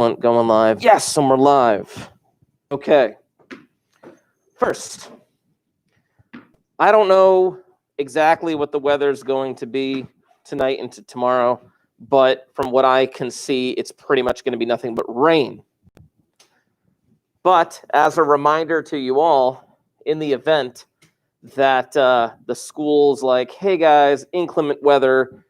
Going live. Yes, and we're live. Okay. First, I don't know exactly what the weather's going to be tonight into tomorrow, but from what I can see, it's pretty much going to be nothing but rain. But as a reminder to you all, in the event that the school's like, hey guys, inclement weather,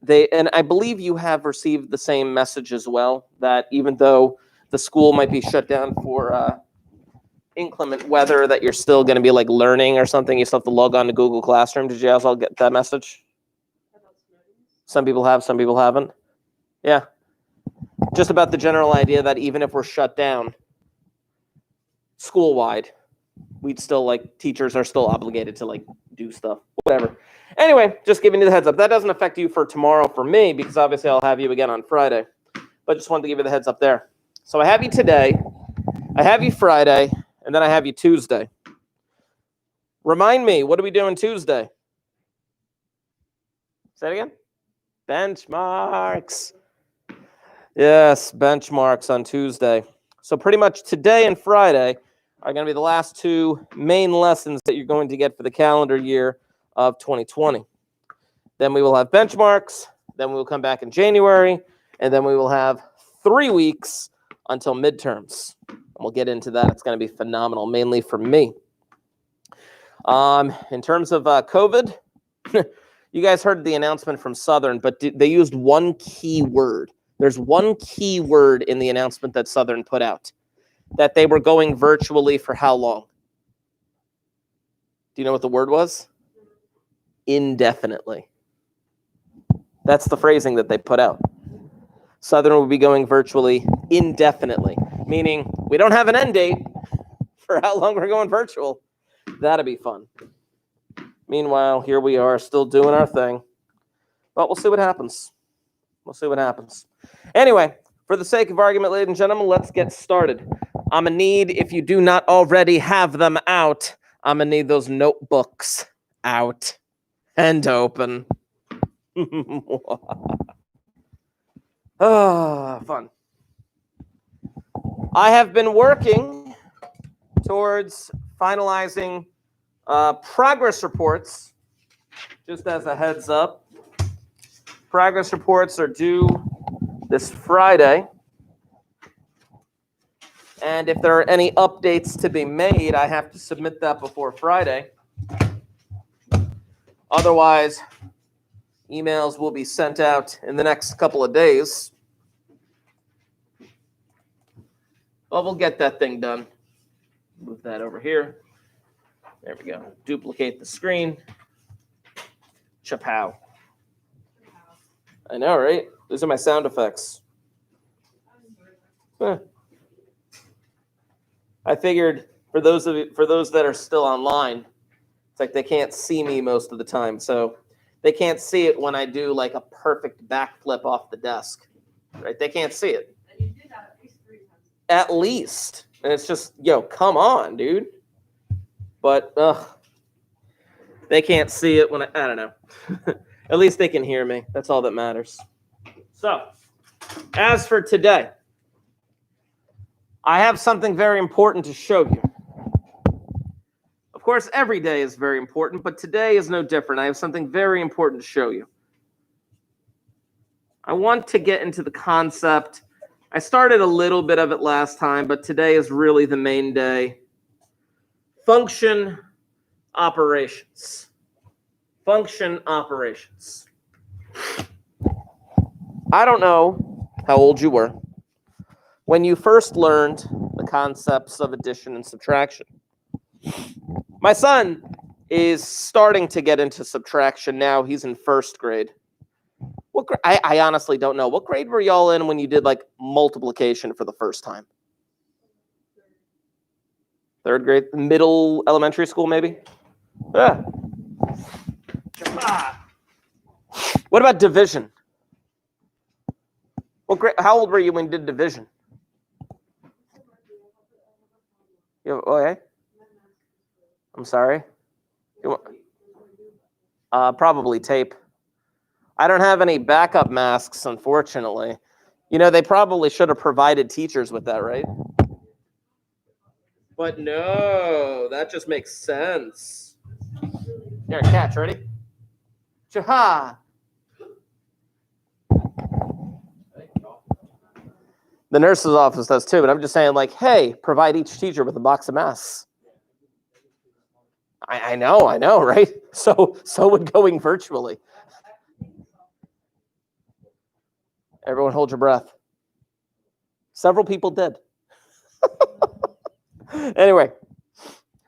and I believe you have received the same message as well, that even though the school might be shut down for inclement weather, that you're still going to be like learning or something. You still have to log on to Google Classroom. Did you guys all get that message? Some people have, some people haven't. Yeah. Just about the general idea that even if we're shut down school-wide, we'd still teachers are still obligated to do stuff, whatever. Anyway, just giving you the heads up. That doesn't affect you for tomorrow for me, because obviously I'll have you again on Friday. But just wanted to give you the heads up there. So I have you today, I have you Friday, and then I have you Tuesday. Remind me, what are we doing Tuesday? Say it again. Benchmarks. Yes, benchmarks on Tuesday. So pretty much today and Friday are going to be the last two main lessons that you're going to get for the calendar year of 2020. Then we will have benchmarks. Then we will come back in January. And then we will have 3 weeks until midterms. And we'll get into that. It's going to be phenomenal, mainly for me. In terms of COVID, you guys heard the announcement from Southern, but they used one key word. There's one key word in the announcement that Southern put out, that they were going virtually for how long? Do you know what the word was? Indefinitely. That's the phrasing that they put out. Southern will be going virtually indefinitely, meaning we don't have an end date for how long we're going virtual. That'll be fun. Meanwhile, here we are still doing our thing. But we'll see what happens. We'll see what happens. Anyway, for the sake of argument, ladies and gentlemen, let's get started. I'm going to need, if you do not already have them out, I'm going to need those notebooks out and open. Oh, fun. I have been working towards finalizing progress reports. Just as a heads up, progress reports are due this Friday. And if there are any updates to be made, I have to submit that before Friday. Otherwise, emails will be sent out in the next couple of days. But we'll get that thing done. Move that over here. There we go. Duplicate the screen. Chapow. I know, right? These are my sound effects. Huh. I figured for those that are still online, it's like they can't see me most of the time, so they can't see it when I do like a perfect backflip off the desk, right? They can't see it. And you did that at least 3 times. At least, and it's just, come on, dude. But they can't see it when I don't know. At least they can hear me. That's all that matters. So, as for today, I have something very important to show you. Of course, every day is very important, but today is no different. I have something very important to show you. I want to get into the concept. I started a little bit of it last time, but today is really the main day. Function operations. Function operations. I don't know how old you were when you first learned the concepts of addition and subtraction. My son is starting to get into subtraction now. He's in 1st grade. I honestly don't know. What grade were y'all in when you did multiplication for the first time? 3rd grade? Middle elementary school, maybe? Yeah. What about division? What grade? How old were you when you did division? Okay. I'm sorry. Probably tape. I don't have any backup masks, unfortunately. You know, they probably should have provided teachers with that, right? But no, that just makes sense. Here, catch, ready? Chaha. The nurse's office does too, but I'm just saying, like, hey, provide each teacher with a box of masks. I know, right? So would going virtually. Everyone hold your breath. Several people did. Anyway,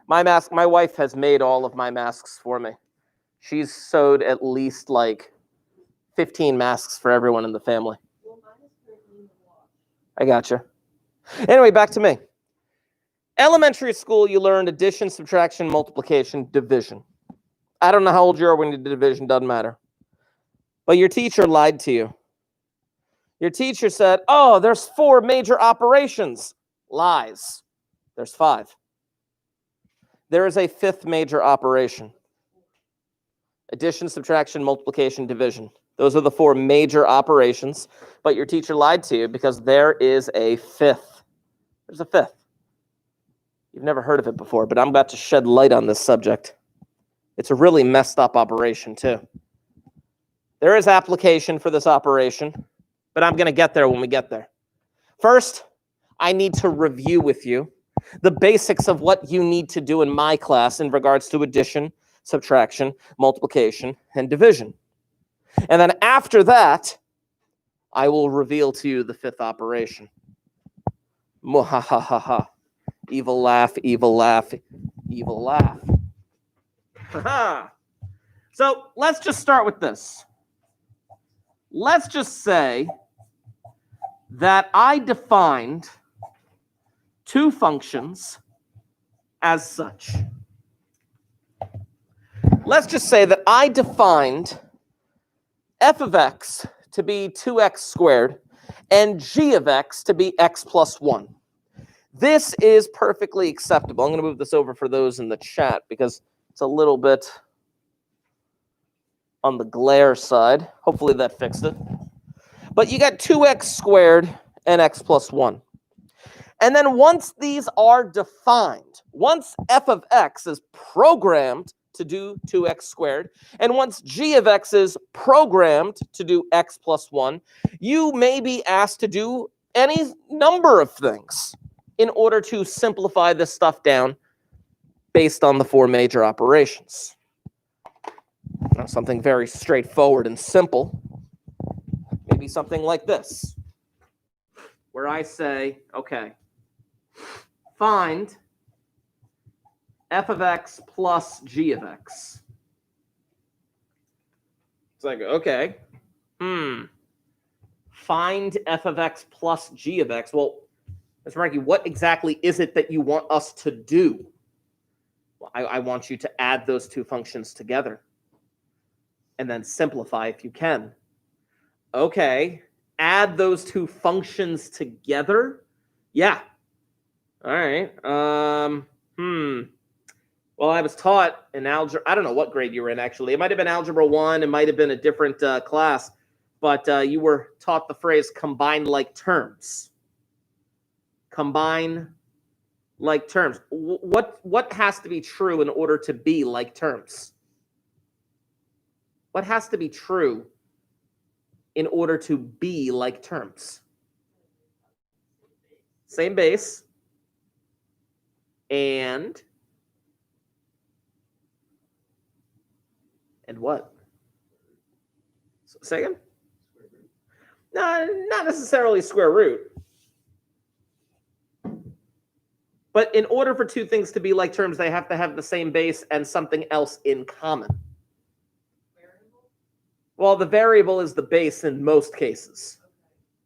my mask, my wife has made all of my masks for me. She's sewed at least like 15 masks for everyone in the family. I gotcha. Anyway, back to me. Elementary school, you learned addition, subtraction, multiplication, division. I don't know how old you are when you did division, doesn't matter. But your teacher lied to you. Your teacher said, oh, there's 4 major operations. Lies. There's 5. There is a 5th major operation. Addition, subtraction, multiplication, division. Those are the 4 major operations. But your teacher lied to you because there is a 5th. There's a 5th. You've never heard of it before, but I'm about to shed light on this subject. It's a really messed up operation, too. There is application for this operation, but I'm going to get there when we get there. First, I need to review with you the basics of what you need to do in my class in regards to addition, subtraction, multiplication, and division. And then after that, I will reveal to you the 5th operation. Muhahaha. Evil laugh, evil laugh, evil laugh. So let's just start with this. Let's just say that I defined 2 functions as such. Let's just say that I defined f of x to be 2x squared and g of x to be x plus 1. This is perfectly acceptable. I'm going to move this over for those in the chat because it's a little bit on the glare side. Hopefully that fixed it. But you got 2x squared and x plus 1. And then once these are defined, once f of x is programmed to do 2x squared, and once g of x is programmed to do x plus 1, you may be asked to do any number of things in order to simplify this stuff down based on the 4 major operations. Now, something very straightforward and simple, maybe something like this, where I say, okay, find f of x plus g of x. It's like, okay, find f of x plus g of x. Well, Ms. Frankie, what exactly is it that you want us to do? Well, I want you to add those 2 functions together and then simplify if you can. Okay, add those 2 functions together? Yeah. All right. Well, I was taught in algebra. I don't know what grade you were in, actually. It might have been Algebra 1. It might have been a different class. But you were taught the phrase combine like terms. Combine like terms. What has to be true in order to be like terms? What has to be true in order to be like terms? Same base. And what? Say again? No, not necessarily square root. But in order for 2 things to be like terms, they have to have the same base and something else in common. Variable? Well, the variable is the base in most cases.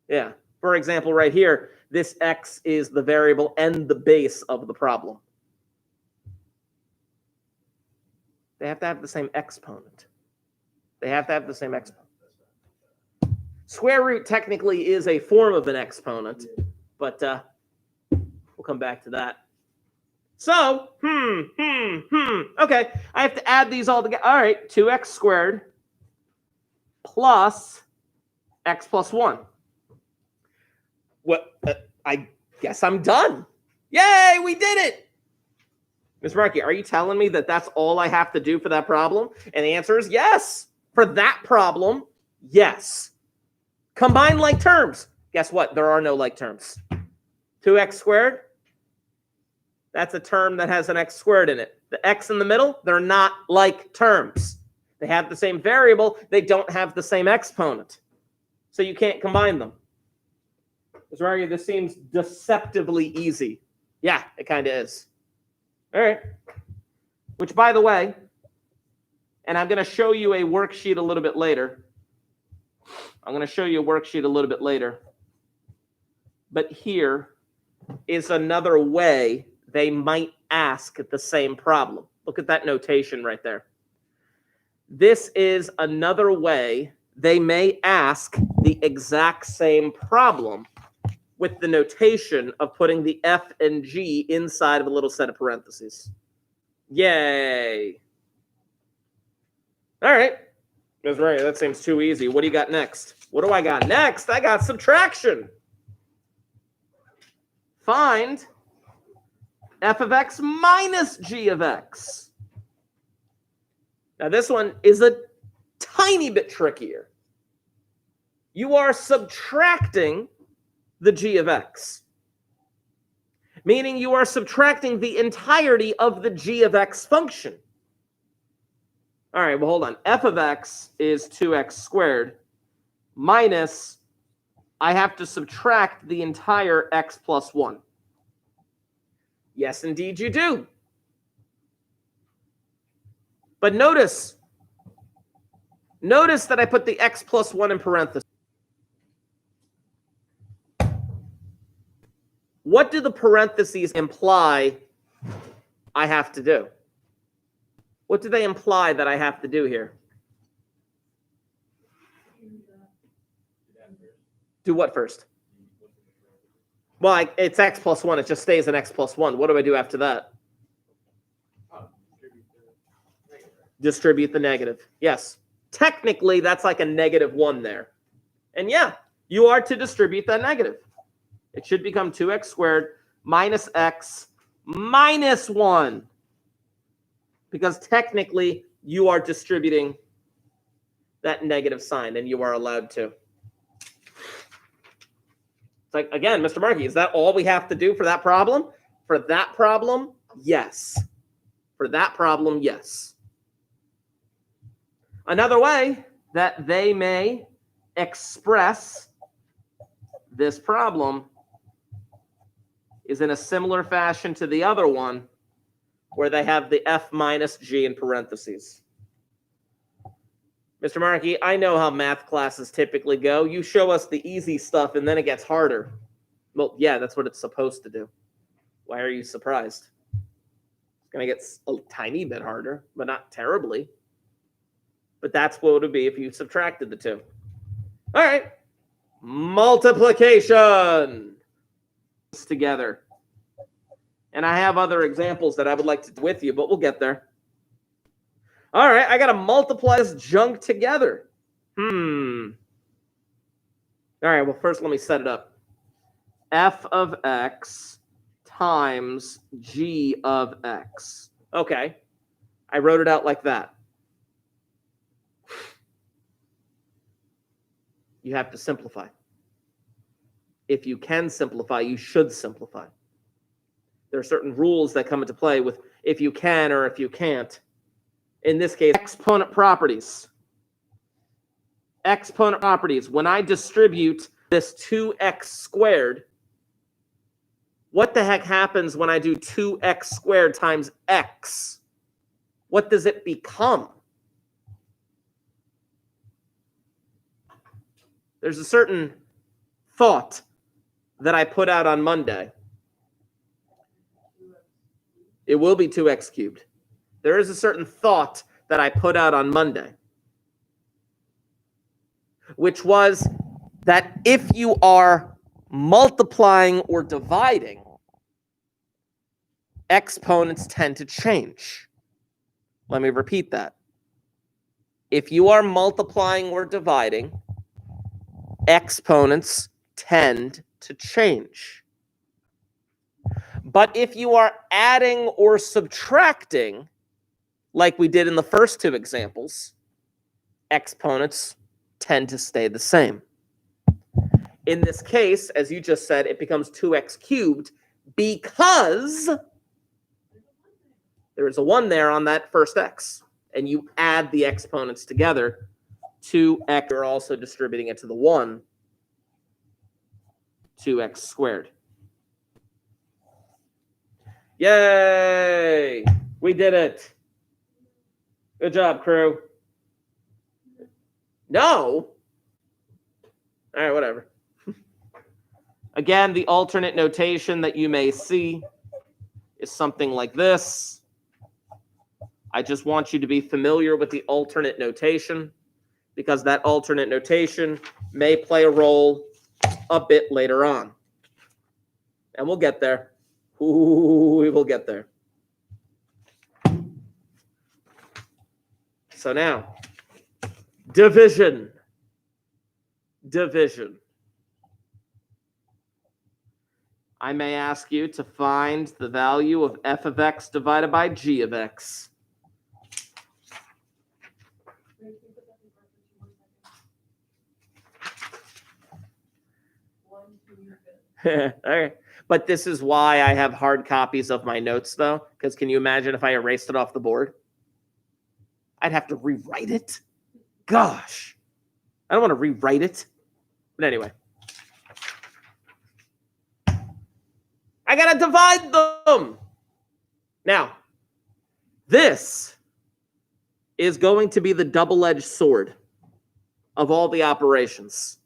Yeah. For example, right here, this x is the variable and the base of the problem. They have to have the same exponent. They have to have the same exponent. Square root technically is a form of an exponent, but we'll come back to that. So, okay, I have to add these all together. All right, 2x squared plus x plus 1. What? I guess I'm done. Yay, we did it. Ms. Markey, are you telling me that that's all I have to do for that problem? And the answer is yes. For that problem, yes. Combine like terms. Guess what? There are no like terms. 2x squared, that's a term that has an x squared in it. The x in the middle, they're not like terms. They have the same variable. They don't have the same exponent. So you can't combine them. Ms. Markey, this seems deceptively easy. Yeah, it kind of is. All right. Which, by the way, and I'm going to show you a worksheet a little bit later. But here is another way they might ask the same problem. Look at that notation right there. This is another way they may ask the exact same problem with the notation of putting the f and g inside of a little set of parentheses. Yay. All right. Ms. Maria, that seems too easy. What do you got next? What do I got next? I got subtraction. Find f of x minus g of x. Now, this one is a tiny bit trickier. You are subtracting the g of x, meaning you are subtracting the entirety of the g of x function. All right, well, hold on. F of x is 2x squared minus, I have to subtract the entire x plus 1. Yes, indeed you do. But notice that I put the x plus 1 in parentheses. What do the parentheses imply I have to do? What do they imply that I have to do here? Do what first? Well, it's x plus 1. It just stays an x plus 1. What do I do after that? Distribute the negative. Yes. Technically, that's like a -1 there. And yeah, you are to distribute that negative. It should become 2x squared minus x minus 1. Because technically, you are distributing that negative sign, and you are allowed to. It's like, again, Mr. Markey, is that all we have to do for that problem? For that problem, yes. For that problem, yes. Another way that they may express this problem is in a similar fashion to the other one, where they have the f minus g in parentheses. Mr. Markey, I know how math classes typically go. You show us the easy stuff, and then it gets harder. Well, yeah, that's what it's supposed to do. Why are you surprised? It's going to get a tiny bit harder, but not terribly. But that's what it would be if you subtracted the two. All right. Multiplication. Together. And I have other examples that I would like to do with you, but we'll get there. All right, I got to multiply this junk together. All right, well, first let me set it up. F of x times g of x. Okay, I wrote it out like that. You have to simplify. If you can simplify, you should simplify. There are certain rules that come into play with if you can or if you can't. In this case, exponent properties. Exponent properties. When I distribute this 2x squared, what the heck happens when I do 2x squared times x? What does it become? There's a certain thought that I put out on Monday. It will be 2x cubed. There is a certain thought that I put out on Monday, which was that if you are multiplying or dividing, exponents tend to change. Let me repeat that. If you are multiplying or dividing, exponents tend to change. But if you are adding or subtracting, like we did in the first two examples, exponents tend to stay the same. In this case, as you just said, it becomes 2x cubed because there is a 1 there on that first x. And you add the exponents together. 2x, you're also distributing it to the 1. 2x squared. Yay! We did it. Good job, crew. No? All right, whatever. Again, the alternate notation that you may see is something like this. I just want you to be familiar with the alternate notation because that alternate notation may play a role a bit later on. And we'll get there. Ooh, we will get there. So now, division. Division. I may ask you to find the value of f of x divided by g of x. Okay. But this is why I have hard copies of my notes, though, because can you imagine if I erased it off the board? I'd have to rewrite it. Gosh, I don't want to rewrite it. But anyway, I got to divide them. Now, this is going to be the double-edged sword of all the operations.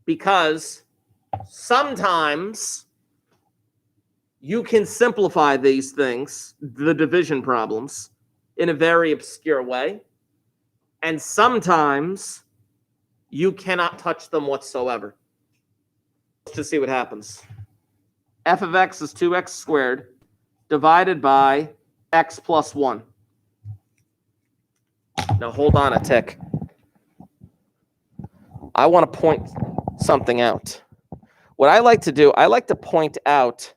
Because sometimes you can simplify these things, the division problems, in a very obscure way. And sometimes you cannot touch them whatsoever. Let's just see what happens. F of x is 2x squared divided by x plus 1. Now hold on a tick. I want to point something out. What I like to do, I like to point out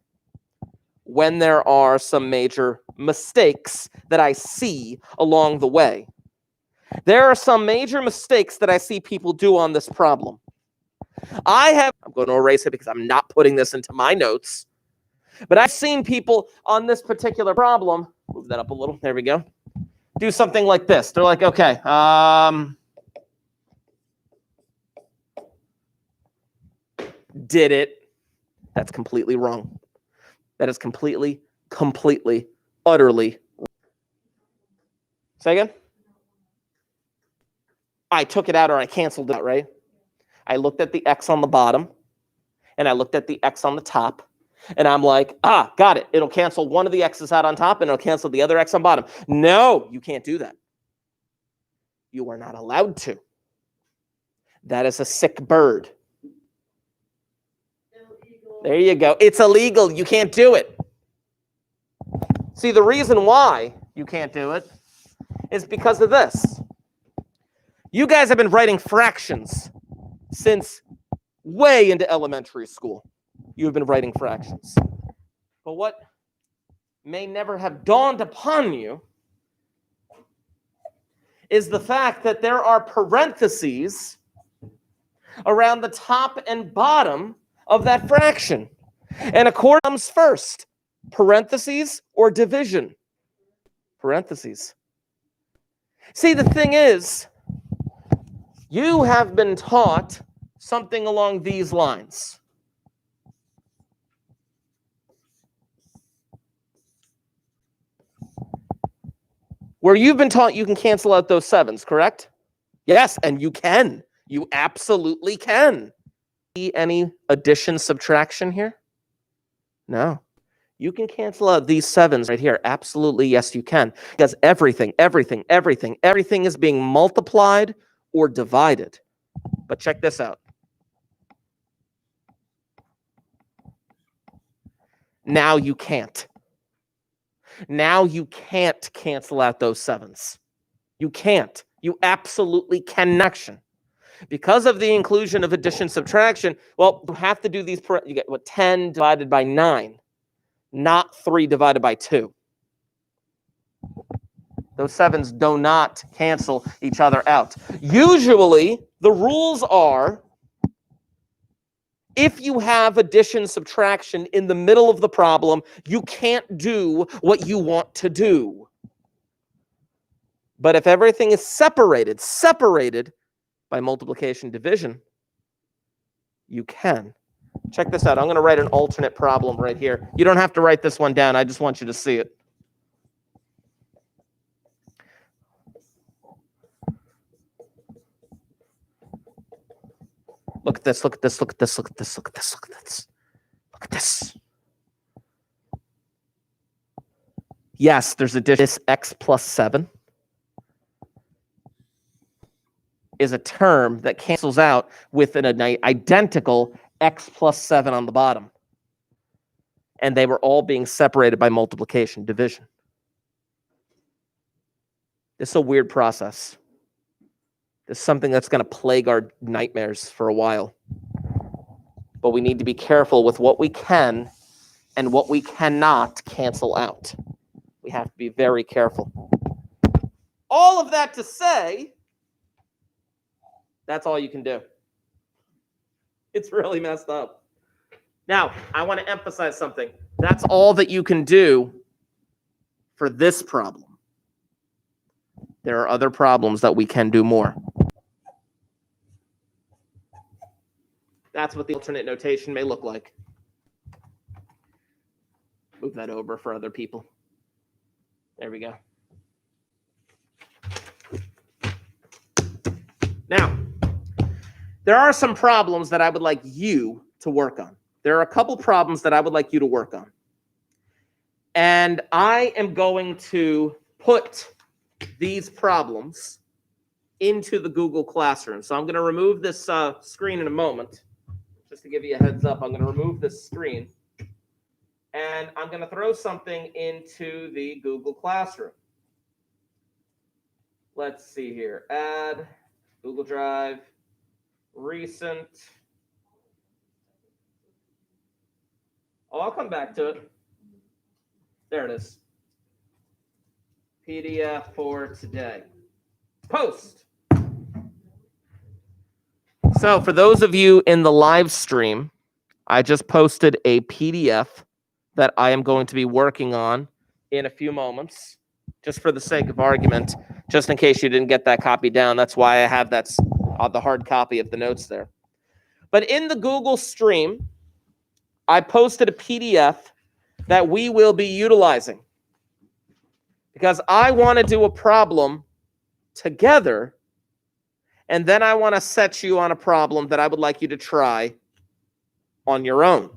when there are some major mistakes that I see along the way. There are some major mistakes that I see people do on this problem. I'm going to erase it because I'm not putting this into my notes. But I've seen people on this particular problem, move that up a little, there we go, do something like this. They're like, okay, did it. That's completely wrong. That is completely, utterly wrong. Say again? I took it out or I canceled it out, right? I looked at the x on the bottom and I looked at the x on the top and I'm like, got it. It'll cancel one of the x's out on top and it'll cancel the other x on bottom. No, you can't do that. You are not allowed to. That is a sick bird. Illegal. There you go. It's illegal. You can't do it. See, the reason why you can't do it is because of this. You guys have been writing fractions since way into elementary school. You've been writing fractions. But what may never have dawned upon you is the fact that there are parentheses around the top and bottom of that fraction. And according comes first, parentheses or division? Parentheses. See, the thing is, you have been taught something along these lines. Where you've been taught you can cancel out those 7s, correct? Yes, and you can. You absolutely can. See any addition, subtraction here? No. You can cancel out these 7s right here. Absolutely, yes, you can. Because everything is being multiplied or divided. But check this out. Now you can't. Now you can't cancel out those 7s. You can't. You absolutely cannot. Because of the inclusion of addition subtraction, well, you have to do these, you get what, 10 divided by 9, not 3 divided by 2. Those 7s do not cancel each other out. Usually, the rules are, if you have addition subtraction in the middle of the problem, you can't do what you want to do. But if everything is separated by multiplication division, you can. Check this out. I'm going to write an alternate problem right here. You don't have to write this one down. I just want you to see it. Look at this, look at this, look at this, look at this, look at this, look at this. Look at this. Yes, there's addition. This x plus 7 is a term that cancels out with an identical x plus 7 on the bottom. And they were all being separated by multiplication division. This is a weird process. This is something that's going to plague our nightmares for a while. But we need to be careful with what we can and what we cannot cancel out. We have to be very careful. All of that to say, that's all you can do. It's really messed up. Now, I want to emphasize something. That's all that you can do for this problem. There are other problems that we can do more. That's what the alternate notation may look like. Move that over for other people. There we go. Now, there are some problems that I would like you to work on. There are a couple problems that I would like you to work on. And I am going to put these problems into the Google Classroom. So I'm going to remove this screen in a moment. Just to give you a heads up, I'm going to remove this screen. And I'm going to throw something into the Google Classroom. Let's see here. Add, Google Drive, recent. Oh, I'll come back to it. There it is. PDF for today. Post. So for those of you in the live stream, I just posted a PDF that I am going to be working on in a few moments, just for the sake of argument, just in case you didn't get that copy down. That's why I have that, the hard copy of the notes there. But in the Google stream, I posted a PDF that we will be utilizing because I want to do a problem together. And then I want to set you on a problem that I would like you to try on your own.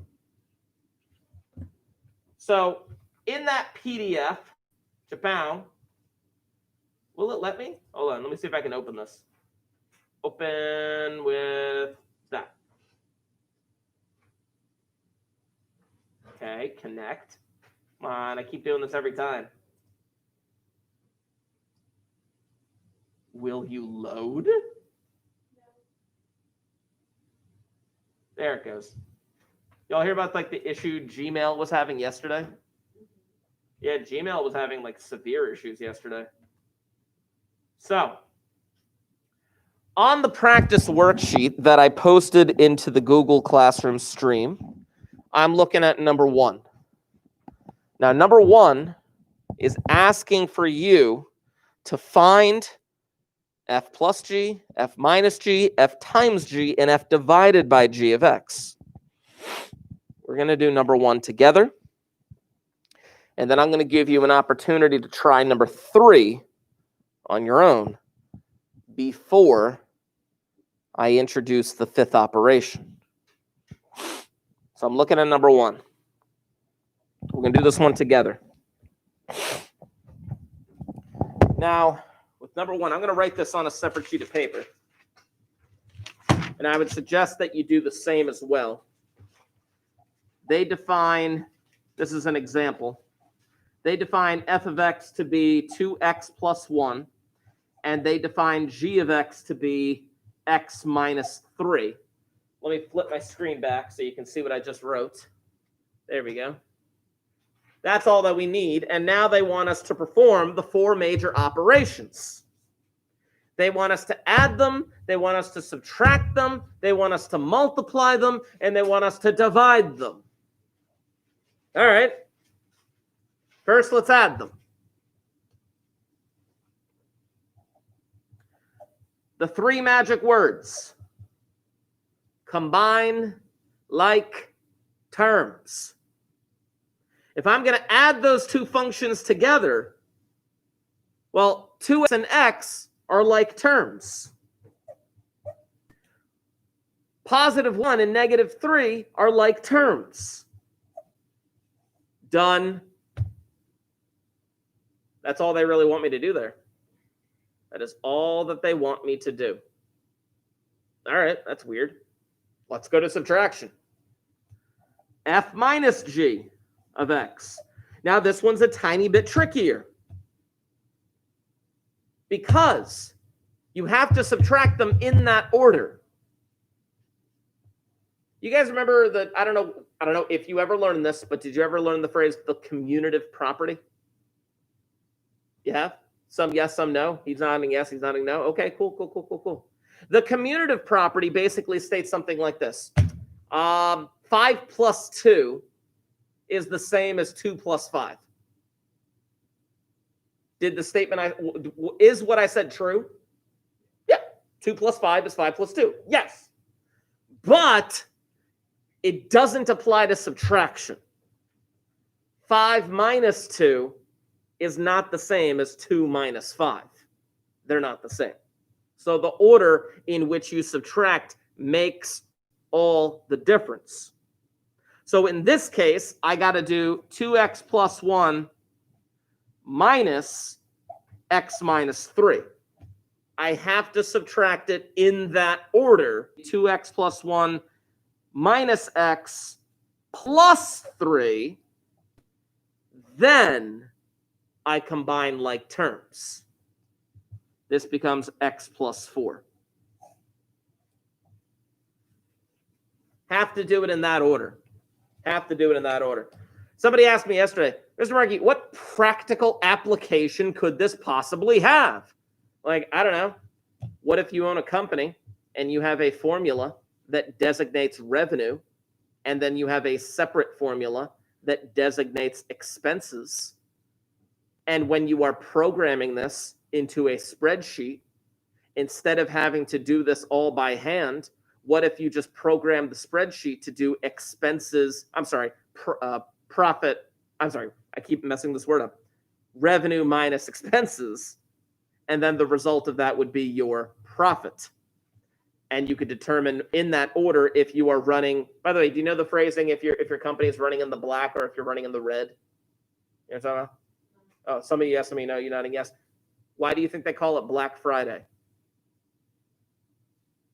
So in that PDF, Japan, will it let me? Hold on, let me see if I can open this. Open with that. Okay, connect. Come on, I keep doing this every time. Will you load? There it goes. Y'all hear about like the issue Gmail was having yesterday? Yeah, Gmail was having like severe issues yesterday. So, on the practice worksheet that I posted into the Google Classroom stream, I'm looking at number 1. Now, number 1 is asking for you to find f plus g, f minus g, f times g, and f divided by g of x. We're going to do number 1 together. And then I'm going to give you an opportunity to try number 3 on your own before I introduce the 5th operation. So I'm looking at number 1. We're going to do this one together. Now, with number 1, I'm going to write this on a separate sheet of paper. And I would suggest that you do the same as well. They define, this is an example, they define f of x to be 2x plus 1, and they define g of x to be x minus 3. Let me flip my screen back so you can see what I just wrote. There we go. That's all that we need. And now they want us to perform the 4 major operations. They want us to add them, they want us to subtract them, they want us to multiply them, and they want us to divide them. All right. First, let's add them. The 3 magic words. Combine like terms. If I'm going to add those 2 functions together, well, 2x and x are like terms. Positive 1 and negative 3 are like terms. Done. That's all they really want me to do there. That is all that they want me to do. All right, that's weird. Let's go to subtraction. F minus g of x. Now this one's a tiny bit trickier, because you have to subtract them in that order. You guys remember the, I don't know if you ever learned this, but did you ever learn the phrase the commutative property? You have? Some yes, some no. He's nodding yes, he's nodding no. Okay, cool. The commutative property basically states something like this. 5 plus 2 is the same as 2 plus 5. Did the statement is what I said true? Yeah. 2 plus 5 is 5 plus 2. Yes. But it doesn't apply to subtraction. 5 minus 2 is not the same as 2 minus 5. They're not the same. So the order in which you subtract makes all the difference. So in this case, I got to do 2x plus 1 minus x minus 3. I have to subtract it in that order. 2x plus 1 minus x plus 3. Then I combine like terms. This becomes x plus 4. Have to do it in that order. Have to do it in that order. Somebody asked me yesterday, Mr. Markey, what practical application could this possibly have? Like, I don't know. What if you own a company and you have a formula that designates revenue, and then you have a separate formula that designates expenses? And when you are programming this into a spreadsheet, instead of having to do this all by hand, what if you just program the spreadsheet to do expenses? Profit. I keep messing this word up. Revenue minus expenses. And then the result of that would be your profit. And you could determine in that order if you are running. By the way, do you know the phrasing if your company is running in the black or if you're running in the red? You know what I'm talking about? Oh, some of you yes, some of you no. You're nodding yes. Why do you think they call it Black Friday?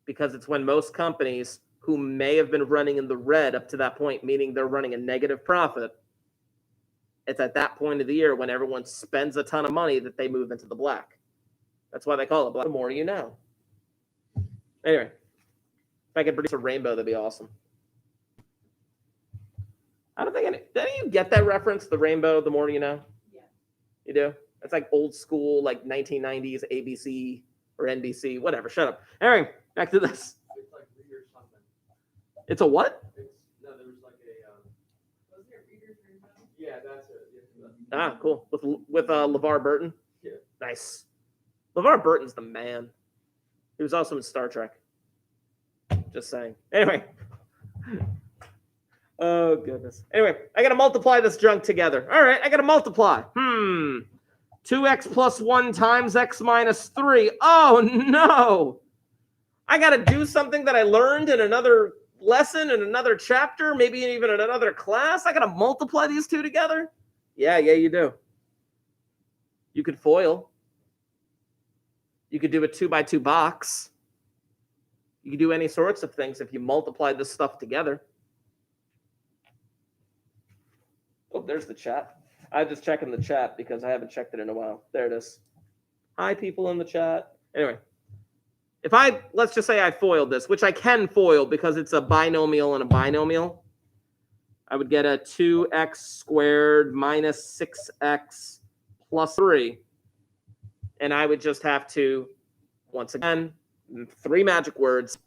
Because it's when most companies who may have been running in the red up to that point, meaning they're running a negative profit, it's at that point of the year when everyone spends a ton of money that they move into the black. That's why they call it black. The more you know. Anyway, if I could produce a rainbow, that'd be awesome. I don't think did any of you get that reference? The rainbow, the more you know? Yeah. You do? It's like old school, like 1990s ABC or NBC, whatever. Shut up. Anyway, back to this. It's like Reader's something. It's a what? There was like a. Wasn't it Reader's Rainbow? Yeah, that's it. Yeah. Ah, cool. With LeVar Burton? Yeah. Nice. LeVar Burton's the man. He was also in Star Trek. Just saying. Anyway. Oh, goodness. Anyway, I got to multiply this junk together. All right, I got to multiply. 2x plus 1 times x minus 3. Oh, no. I got to do something that I learned in another lesson, in another chapter, maybe even in another class. I got to multiply these two together? Yeah, you do. You could FOIL. You could do a 2x2 box. You could do any sorts of things if you multiply this stuff together. Oh, there's the chat. I'm just checking the chat because I haven't checked it in a while. There it is. Hi, people in the chat. Anyway, let's just say I foiled this, which I can foil because it's a binomial and a binomial, I would get a 2x squared minus 6x plus 3. And I would just have to, once again, 3 magic words,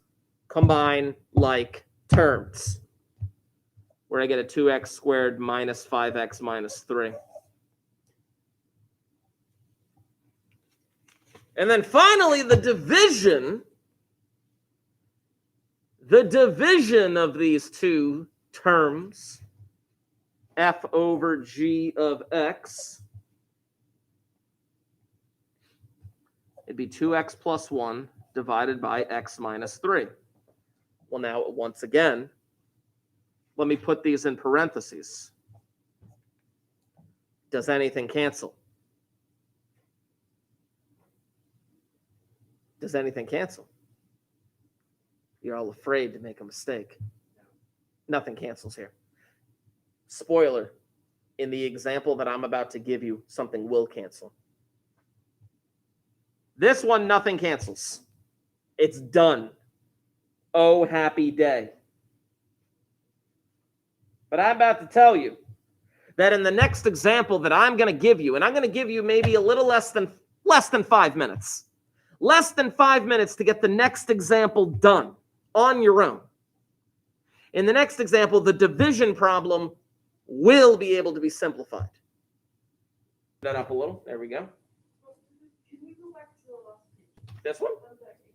combine like terms, where I get a 2x squared minus 5x minus 3. And then finally, the division of these two terms, f over g of x, it'd be 2x plus 1 divided by x minus 3. Well, now, once again, let me put these in parentheses. Does anything cancel? Does anything cancel? You're all afraid to make a mistake. Nothing cancels here. Spoiler, in the example that I'm about to give you, something will cancel. This one, nothing cancels. It's done. Oh, happy day. But I'm about to tell you that in the next example that I'm going to give you, and I'm going to give you maybe a little less than 5 minutes. Less than 5 minutes to get the next example done on your own. In the next example, the division problem will be able to be simplified. That up a little. There we go. Can we go back to the last page? This one?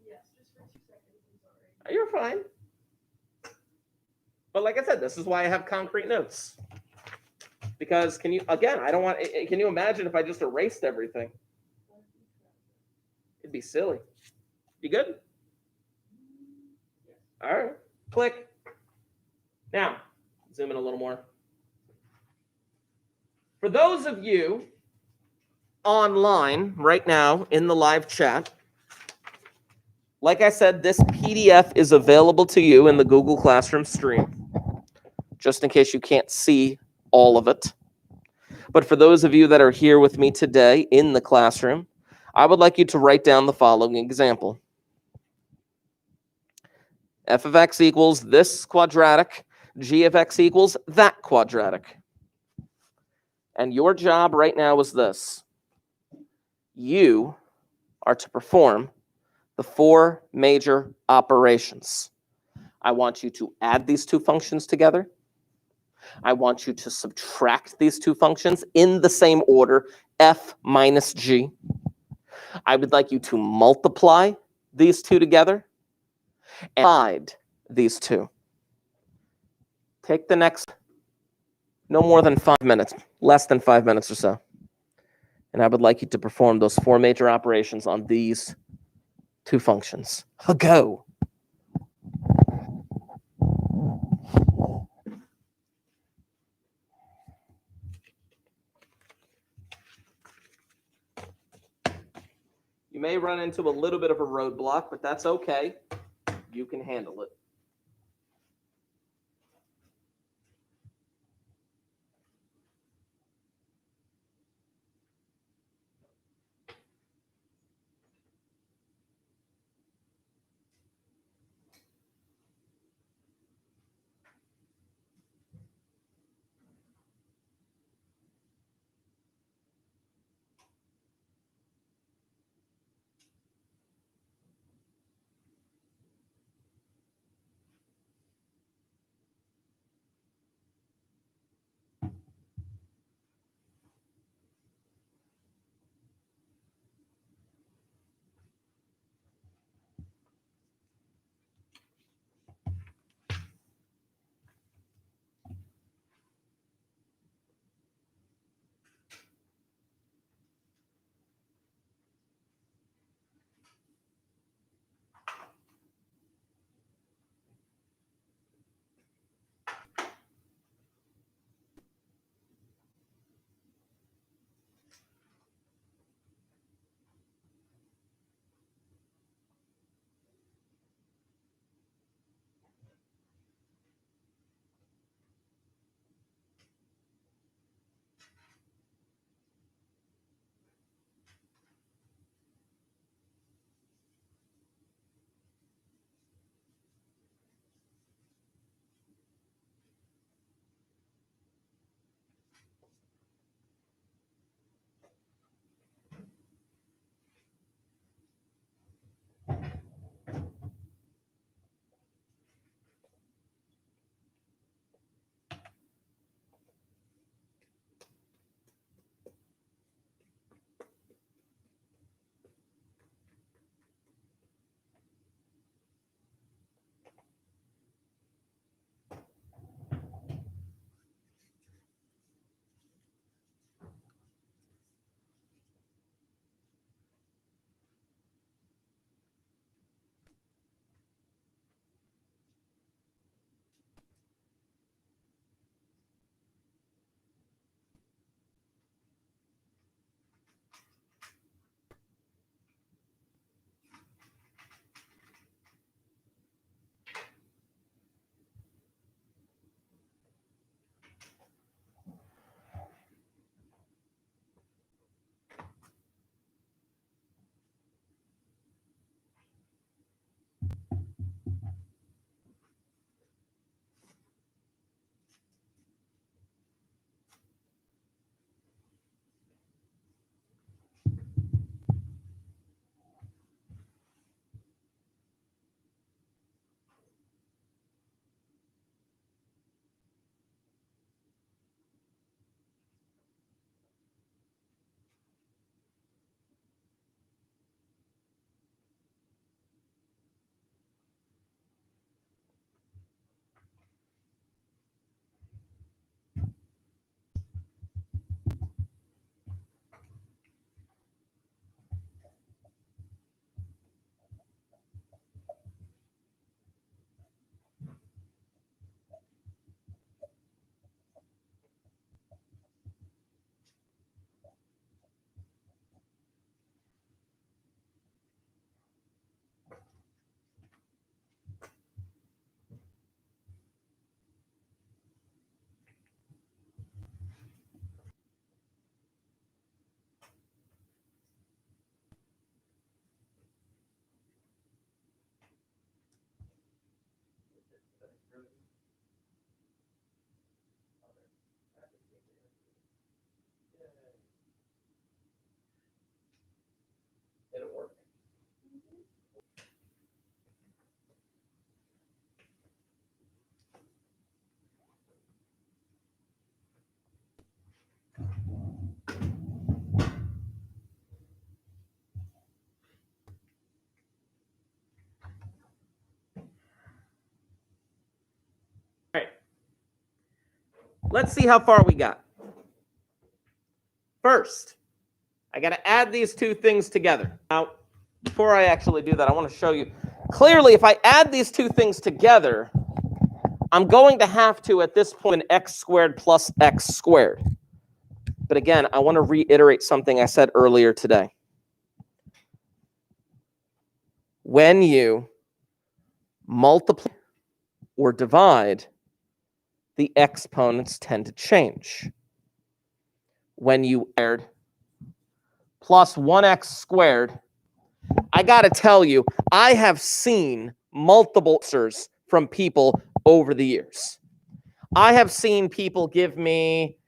Yes, just for 2 seconds. I'm sorry. You're fine. But like I said, this is why I have concrete notes. Because can you imagine if I just erased everything? It'd be silly. You good? All right. Click. Now, zoom in a little more. For those of you online right now in the live chat, like I said, this PDF is available to you in the Google Classroom stream, just in case you can't see all of it. But for those of you that are here with me today in the classroom, I would like you to write down the following example. F of x equals this quadratic, g of x equals that quadratic. And your job right now is this. You are to perform the 4 major operations. I want you to add these 2 functions together. I want you to subtract these 2 functions in the same order, f minus g. I would like you to multiply these 2 together and divide these 2. Take the next no more than 5 minutes, less than 5 minutes or so. And I would like you to perform those 4 major operations on these 2 functions. Go. You may run into a little bit of a roadblock, but that's okay. You can handle it. let's see how far we got. First, I got to add these two things together. Now, before I actually do that, I want to show you. Clearly, if I add these two things together, I'm going to have to, at this point, an x squared plus x squared. But again, I want to reiterate something I said earlier today. When you multiply or divide, the exponents tend to change. When you add plus 1x squared, I got to tell you, I have seen multiple answers from people over the years. I have seen people give me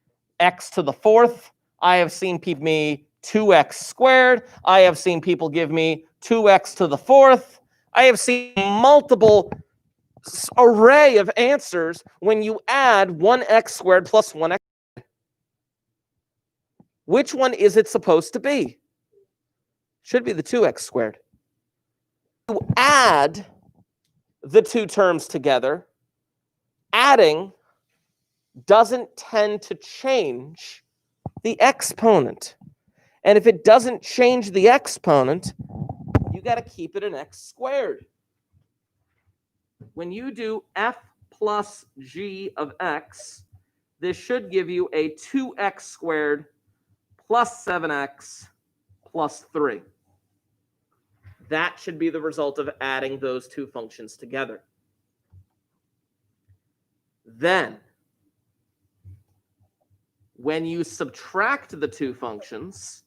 x to the fourth. I have seen people give me 2x squared. I have seen people give me 2x to the fourth. I have seen multiple array of answers when you add 1x squared plus 1x. Which one is it supposed to be? Should be the 2x squared. You add the two terms together, adding doesn't tend to change the exponent. And if it doesn't change the exponent, you got to keep it an x squared. When you do f plus g of x, this should give you a 2x squared plus 7x plus 3. That should be the result of adding those two functions together. Then, when you subtract the two functions,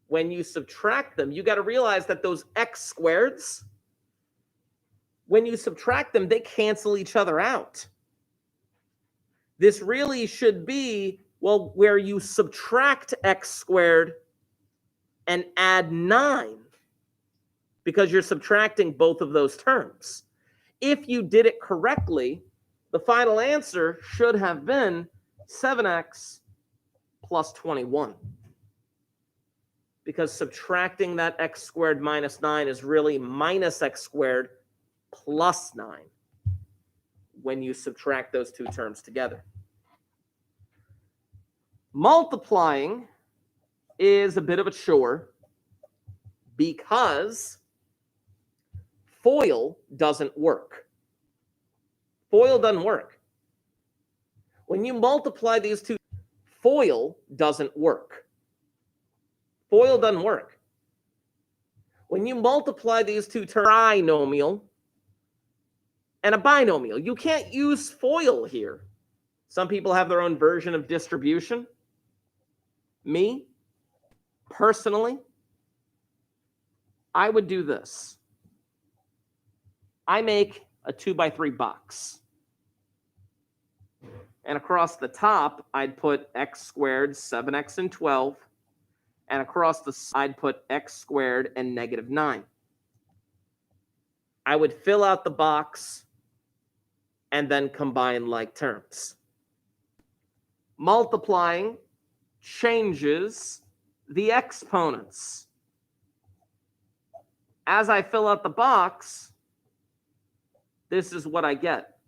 when you subtract them, you got to realize that those x squareds, when you subtract them, they cancel each other out. This really should be, well, where you subtract x squared and add 9, because you're subtracting both of those terms. If you did it correctly, the final answer should have been 7x plus 21. Because subtracting that x squared minus 9 is really minus x squared plus 9 when you subtract those two terms together. Multiplying is a bit of a chore because FOIL doesn't work. FOIL doesn't work. When you multiply these two, FOIL doesn't work. FOIL doesn't work. When you multiply these two terms, trinomial and a binomial, you can't use FOIL here. Some people have their own version of distribution. Me, personally, I would do this. I make a 2x3 box. And across the top, I'd put x squared, 7x, and 12. And across the side, I'd put x squared and negative 9. I would fill out the box and then combine like terms. Multiplying changes the exponents. As I fill out the box, this is what I get.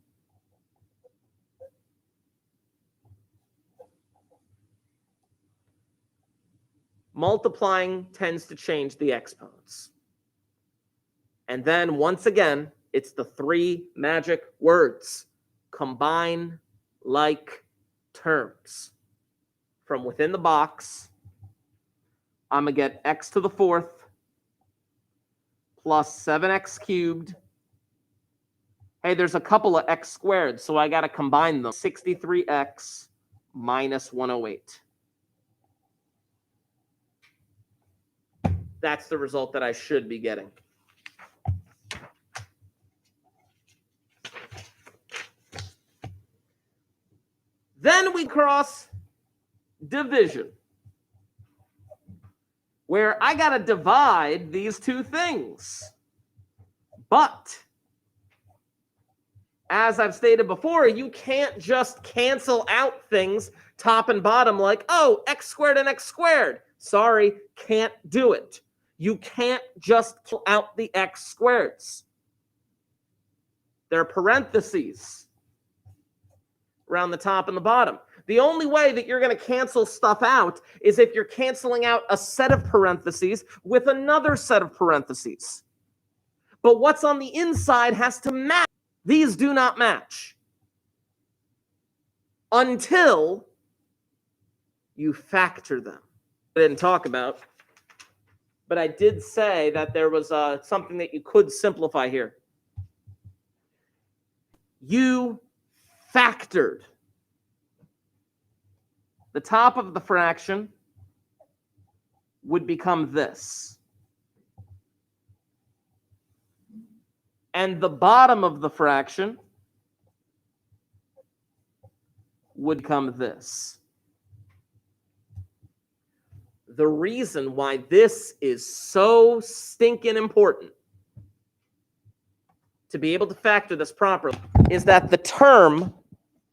Multiplying tends to change the exponents. And then once again, it's the 3 magic words. Combine like terms. From within the box, I'm going to get x to the 4th plus 7x cubed. Hey, there's a couple of x squared, so I got to combine them. 63x minus 108. That's the result that I should be getting. Then we cross division, where I got to divide these two things. But, as I've stated before, you can't just cancel out things top and bottom like, oh, x squared and x squared. Sorry, can't do it. You can't just kill out the x squareds. They're parentheses. around the top and the bottom. The only way that you're going to cancel stuff out is if you're canceling out a set of parentheses with another set of parentheses. But what's on the inside has to match. These do not match until you factor them. I didn't talk about, but I did say that there was something that you could simplify here. You factored the top of the fraction would become this. And the bottom of the fraction would become this. The reason why this is so stinking important to be able to factor this properly is that the term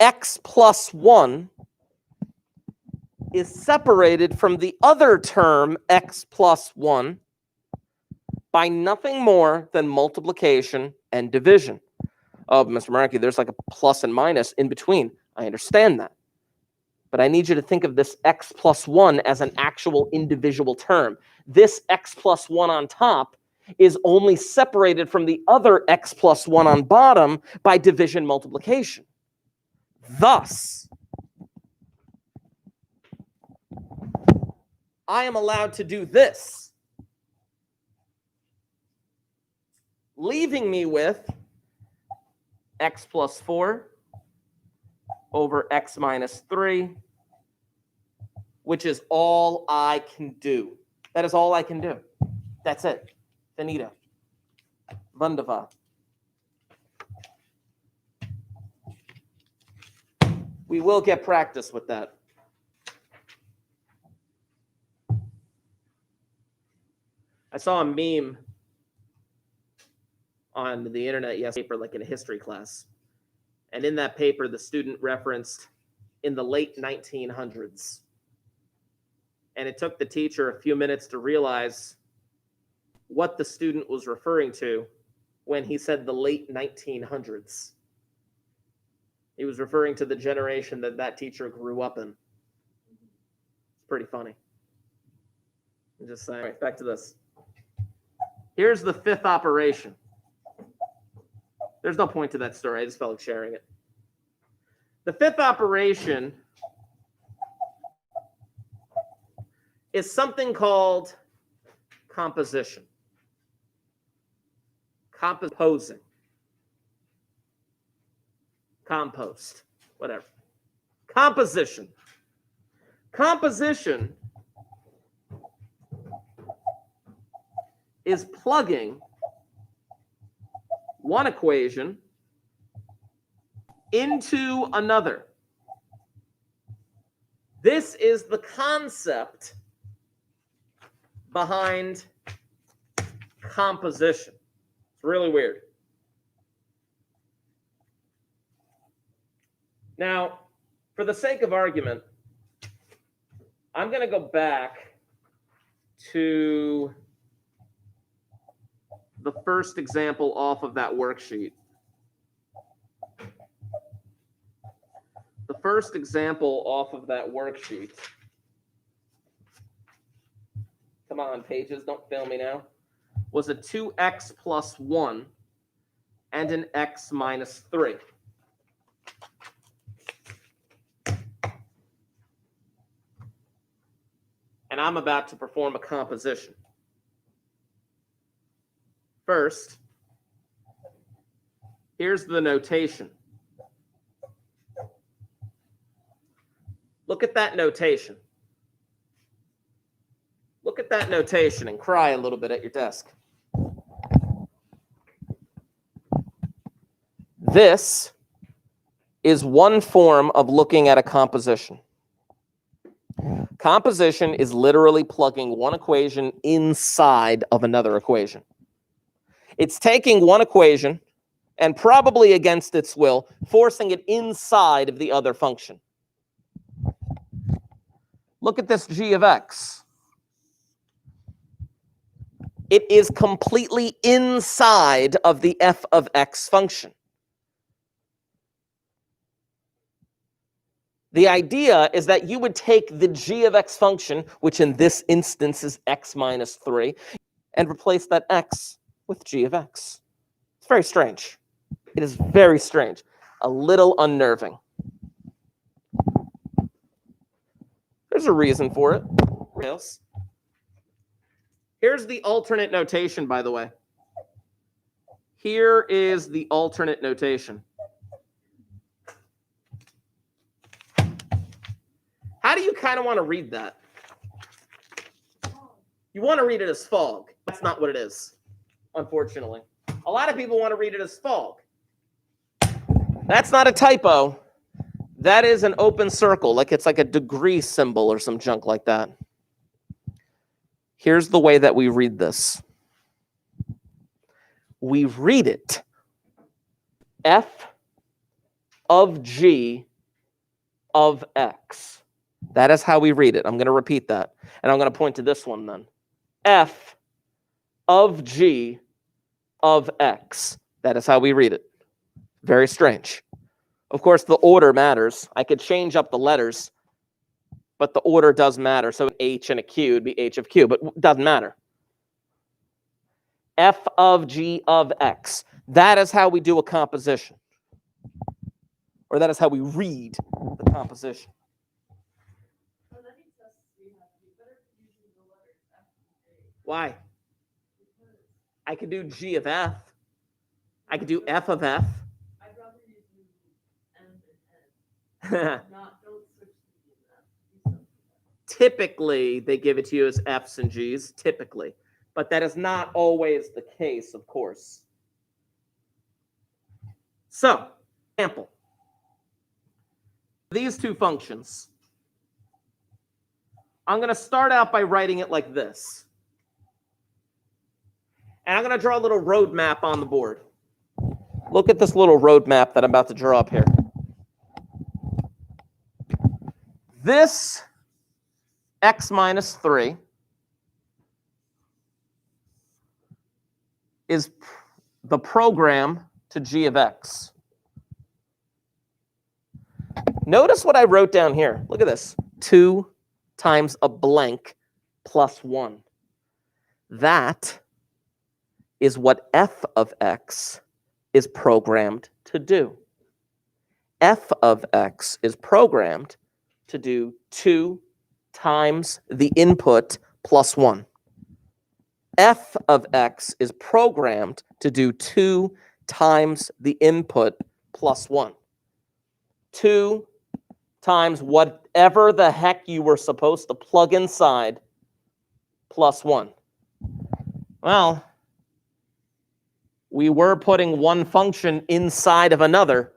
x plus 1 is separated from the other term x plus 1 by nothing more than multiplication and division. Oh, Mr. Markey, there's like a plus and minus in between. I understand that. But I need you to think of this x plus 1 as an actual individual term. This x plus 1 on top is only separated from the other x plus 1 on bottom by division multiplication. Thus, I am allowed to do this, leaving me with x plus 4 over x minus 3, which is all I can do. That is all I can do. That's it. Finito. Wunderbar. We will get practice with that. I saw a meme on the internet yesterday, like in a history class. And in that paper, the student referenced in the late 1900s. And it took the teacher a few minutes to realize what the student was referring to when he said the late 1900s. He was referring to the generation that teacher grew up in. It's pretty funny. I'm just saying. All right, back to this. Here's the fifth operation. There's no point to that story. I just felt like sharing it. The fifth operation is something called composition. Composing. Compost. Whatever. Composition. Composition is plugging one equation into another. This is the concept behind composition. It's really weird. Now, for the sake of argument, I'm going to go back to the first example off of that worksheet. The first example off of that worksheet. Come on, pages, don't fail me now. Was a 2x plus 1 and an x minus 3. And I'm about to perform a composition. First, here's the notation. Look at that notation. Look at that notation and cry a little bit at your desk. This is one form of looking at a composition. Composition is literally plugging one equation inside of another equation. It's taking one equation and probably against its will, forcing it inside of the other function. Look at this g of x. It is completely inside of the f of x function. The idea is that you would take the g of x function, which in this instance is x minus 3, and replace that x with g of x. It's very strange. It is very strange. A little unnerving. There's a reason for it. Here's the alternate notation, by the way. Here is the alternate notation. How do you kind of want to read that? You want to read it as fog. That's not what it is, unfortunately. A lot of people want to read it as fog. That's not a typo. That is an open circle, like it's like a degree symbol or some junk like that. Here's the way that we read this. We read it f of g of x. That is how we read it. I'm going to repeat that. And I'm going to point to this one then. F of g of x. That is how we read it. Very strange. Of course, the order matters. I could change up the letters, but the order does matter. So an H and a Q would be H of Q, but it doesn't matter. F of g of x. That is how we do a composition. Or that is how we read the composition. Oh, that means us we have to be better at using the letters F and J. Why? Because I could do g of f. I could do f of f. I'd rather use M and N. Don't switch to G and F. Do something like that. Typically, they give it to you as F's and G's, typically. But that is not always the case, of course. So, example. These two functions. I'm going to start out by writing it like this. And I'm going to draw a little road map on the board. Look at this little road map that I'm about to draw up here. This x minus 3 is the program to g of x. Notice what I wrote down here. Look at this. 2 times a blank plus 1. That is what f of x is programmed to do. F of x is programmed to do 2 times the input plus 1. F of x is programmed to do 2 times the input plus 1. 2 times whatever the heck you were supposed to plug inside plus 1. Well, we were putting one function inside of another.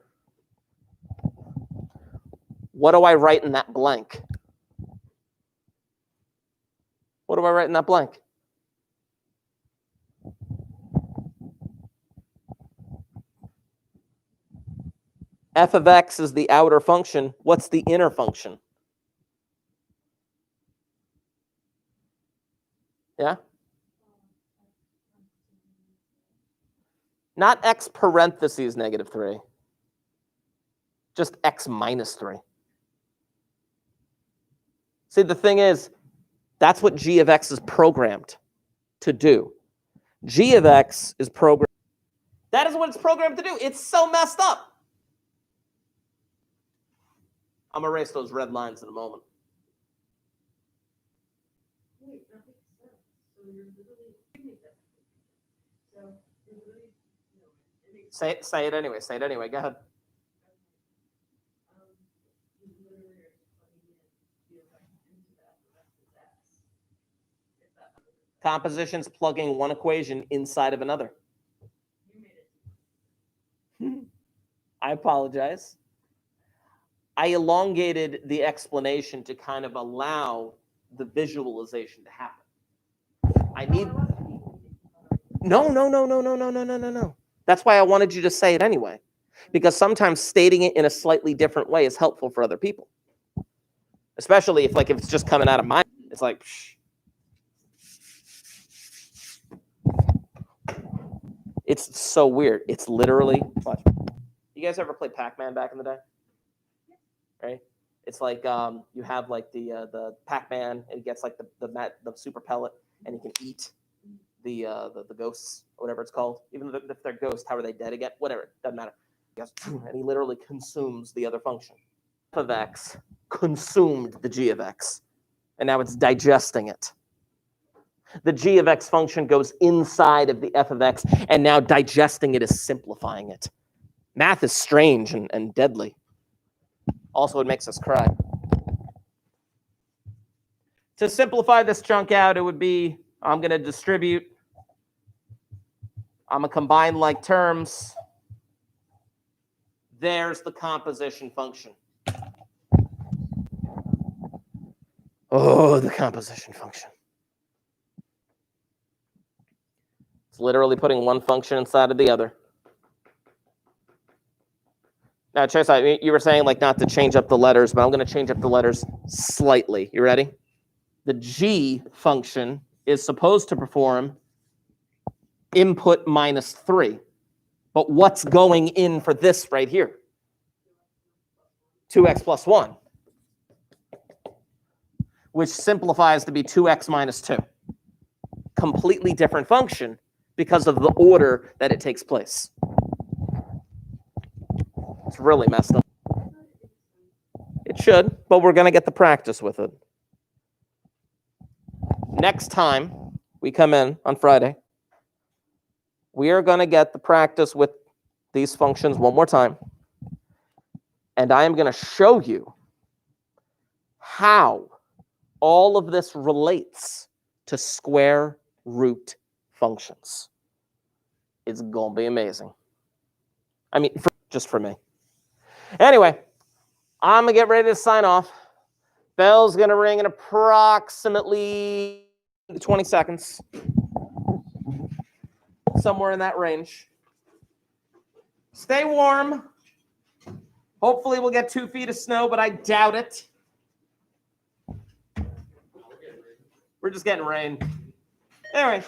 What do I write in that blank? What do I write in that blank? F of x is the outer function. What's the inner function? Yeah? Not x parentheses negative 3. Just x minus 3. See, the thing is, that's what g of x is programmed to do. G of x is programmed. That is what it's programmed to do. It's so messed up. I'm going to erase those red lines in a moment. Wait, that makes sense. So you're literally doing that. So you're literally, no, it makes sense. Say it anyway. Say it anyway. Go ahead. You literally are just plugging in the effect into that, the rest is X. If that makes sense. Compositions plugging one equation inside of another. You made it. I apologize. I elongated the explanation to kind of allow the visualization to happen. I need... No. That's why I wanted you to say it anyway. Because sometimes stating it in a slightly different way is helpful for other people. Especially if it's just coming out of my... It's like... Psh. It's so weird. It's literally... Watch. You guys ever play Pac-Man back in the day? Right? It's like you have like the Pac-Man, and he gets like the super pellet, and he can eat the ghosts or whatever it's called. Even if they're ghosts, how are they dead again? Whatever, doesn't matter. And he literally consumes the other function. F of x consumed the g of x, and now it's digesting it. The g of x function goes inside of the f of x, and now digesting it is simplifying it. Math is strange and deadly. Also, it makes us cry. To simplify this chunk out, it would be, I'm going to distribute. I'm going to combine like terms. There's the composition function. Oh, the composition function. It's literally putting one function inside of the other. Now, Chase, you were saying like not to change up the letters, but I'm going to change up the letters slightly. You ready? The g function is supposed to perform input minus 3. But what's going in for this right here? 2x plus 1. Which simplifies to be 2x minus 2. Completely different function because of the order that it takes place. It's really messed up. It should, but we're going to get the practice with it. Next time we come in on Friday, we are going to get the practice with these functions one more time. And I am going to show you how all of this relates to square root functions. It's going to be amazing. I mean, just for me. Anyway, I'm going to get ready to sign off. Bell's going to ring in approximately 20 seconds. Somewhere in that range. Stay warm. Hopefully we'll get 2 feet of snow, but I doubt it. We're just getting rain. Anyway.